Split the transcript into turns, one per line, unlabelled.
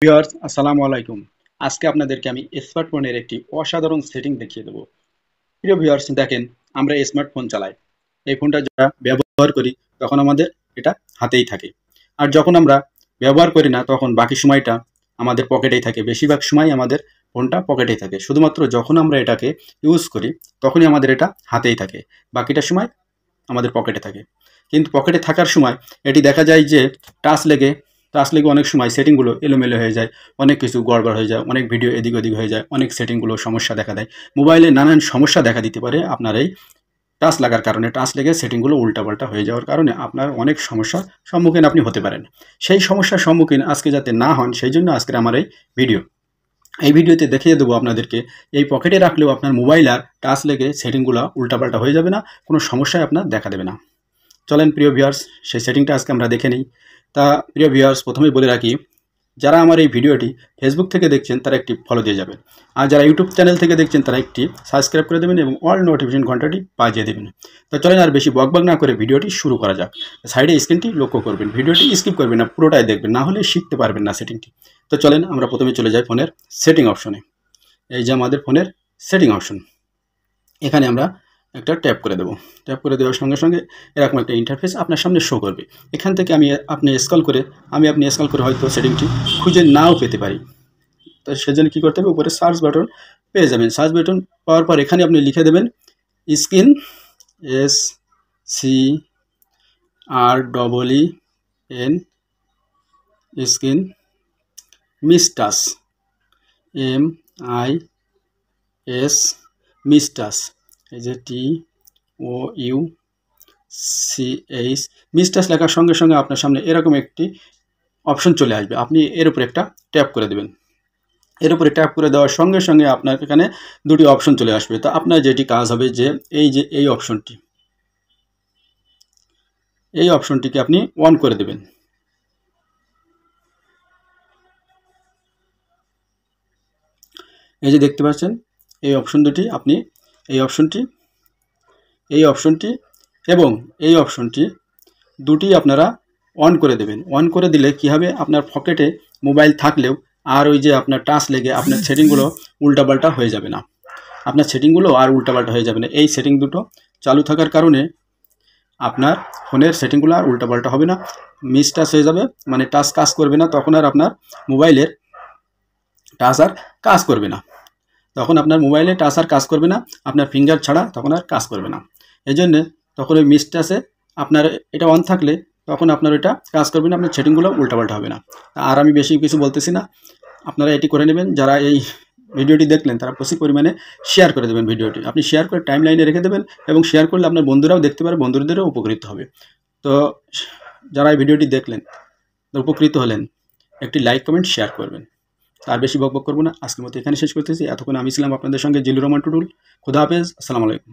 Viewers আসসালামু আলাইকুম। আজকে আপনাদেরকে আমি স্মার্টফোনের একটি অসাধারণ সেটিং দেখিয়ে দেবো। প্রিয় ভিউয়ার্স দেখেন, আমরা স্মার্টফোন চালাই। এই ফোনটা যারা ব্যবহার করি তখন আমাদের এটা হাতেই থাকে। আর যখন আমরা ব্যবহার করি না তখন বাকি সময়টা আমাদের পকেটেই থাকে। বেশিরভাগ সময় আমাদের ফোনটা পকেটেই থাকে। শুধুমাত্র যখন আমরা এটাকে ইউজ করি তখনই আমাদের এটা হাতেই থাকে। বাকিটা সময় আমাদের পকেটে থাকে। কিন্তু পকেটে থাকার সময় এটি দেখা যায় যে টাচ লেগে টাচ লেগে অনেক সময় সেটিংগুলো এলোমেলো হয়ে যায়, অনেক কিছু গড়বড় হয়ে যায়, অনেক ভিডিও এদিক ওদিক হয়ে যায়, অনেক সেটিংগুলো সমস্যা দেখা দেয়। মোবাইলে নানান সমস্যা দেখা দিতে পারে আপনার এই টাচ লাগার কারণে। টাচ লেগে সেটিংগুলো উল্টাপাল্টা হয়ে যাওয়ার কারণে আপনার অনেক সমস্যার সম্মুখীন আপনি হতে পারেন। সেই সমস্যার সম্মুখীন আজকে যাতে না হন সেই জন্য আজকের আমার এই ভিডিও। এই ভিডিওতে দেখিয়ে দেবো আপনাদেরকে এই পকেটে রাখলেও আপনার মোবাইল আর টাচ লেগে সেটিংগুলো উল্টাপাল্টা হয়ে যাবে না, কোনো সমস্যায় আপনার দেখা দেবে না। চলেন প্রিয় ভিউয়ার্স, সেই সেটিংটা আজকে আমরা দেখে নিই। তা প্রিয় ভিউয়ার্স, প্রথমেই বলে রাখি, যারা আমার এই ভিডিওটি ফেসবুক থেকে দেখছেন তারা একটি ফলো দিয়ে যাবেন। আর যারা ইউটিউব চ্যানেল থেকে দেখছেন তারা একটি সাবস্ক্রাইব করে দেবেন এবং অল নোটিফিকেশন ঘন্টাটি বাজিয়ে দেবেন। তো চলেন আর বেশি বকবক না করে ভিডিওটি শুরু করা যাক। সাইডে স্ক্রিনটি লক্ষ্য করবেন, ভিডিওটি স্কিপ করবেন না, পুরোটাই দেখবেন, না হলে শিখতে পারবেন না সেটিংটি। তো চলেন আমরা প্রথমে চলে যাই ফোনের সেটিং অপশনে। এই যে আমাদের ফোনের সেটিং অপশন, এখানে আমরা একটা ট্যাপ করে দেবো। ট্যাপ করে দেওয়ার সঙ্গে সঙ্গে এরকম একটা ইন্টারফেস আপনার সামনে শো করবে। এখান থেকে আপনি স্ক্রল করে হয়তো সেটিংটি খুঁজে নাও পেতে পারি। তো সেজন্য কী করতে হবে, উপরে সার্চ বাটন পেয়ে যাবেন। সার্চ বাটন পাওয়ার পর এখানে আপনি লিখে দেবেন স্ক্রিন, SCREEN, স্ক্রিন, মিস্টাস, MIS, মিস্টাস, এই যে TOUCH, মিস্টাস লেখার সঙ্গে সঙ্গে আপনার সামনে এরকম একটি অপশন চলে আসবে। আপনি এর উপরে একটা ট্যাপ করে দেবেন। এর উপরে ট্যাপ করে দেওয়ার সঙ্গে সঙ্গে আপনার এখানে দুটি অপশন চলে আসবে। তো আপনার যেটি কাজ হবে যে এই অপশনটিকে আপনি অন করে দেবেন। এই যে দেখতে পাচ্ছেন এই অপশন দুটি, আপনি এই অপশনটি এবং এই অপশনটি দুটি আপনারা অন করে দেবেন। অন করে দিলে কি হবে, আপনার পকেটে মোবাইল থাকলেও আর ওই যে আপনার টাচ লেগে আপনার সেটিংগুলো উল্টাপাল্টা হয়ে যাবে না। আপনার সেটিংগুলো আর উল্টাপাল্টা হয়ে যাবে না। এই সেটিং দুটো চালু থাকার কারণে আপনার ফোনের সেটিংগুলো আর উল্টাপাল্টা হবে না, মিস টাচ হয়ে যাবে, মানে টাচ কাজ করবে না। তখন আর আপনার মোবাইলের টাচ আর কাজ করবে না। তখন আপনার মোবাইলে টাচ আর কাজ করবে না, আপনার ফিঙ্গার ছাড়া তখন আর কাজ করবে না। এই জন্যে তখন ওই মিস টাচে আপনার এটা অন থাকলে তখন আপনার ওইটা কাজ করবে না, আপনার সেটিংগুলো উল্টাপাল্টা হবে না। আর আমি বেশি কিছু বলতেছি না, আপনারা এটি করে নেবেন। যারা এই ভিডিওটি দেখলেন তারা প্রচুর পরিমাণে শেয়ার করে দেবেন ভিডিওটি। আপনি শেয়ার করে টাইম লাইনে রেখে দেবেন এবং শেয়ার করলে আপনার বন্ধুরাও দেখতে পারে, বন্ধুদেরও উপকৃত হবে। তো যারা এই ভিডিওটি দেখলেন, উপকৃত হলেন, একটি লাইক কমেন্ট শেয়ার করবেন। আর বেশি বকবক করবো না, আজকের মতো এখানে শেষ করতেছি। এতক্ষণ আমি ছিলাম আপনাদের সঙ্গে জিলুর রহমান টুটুল। খুদা হাফেজ, আসসালামু আলাইকুম।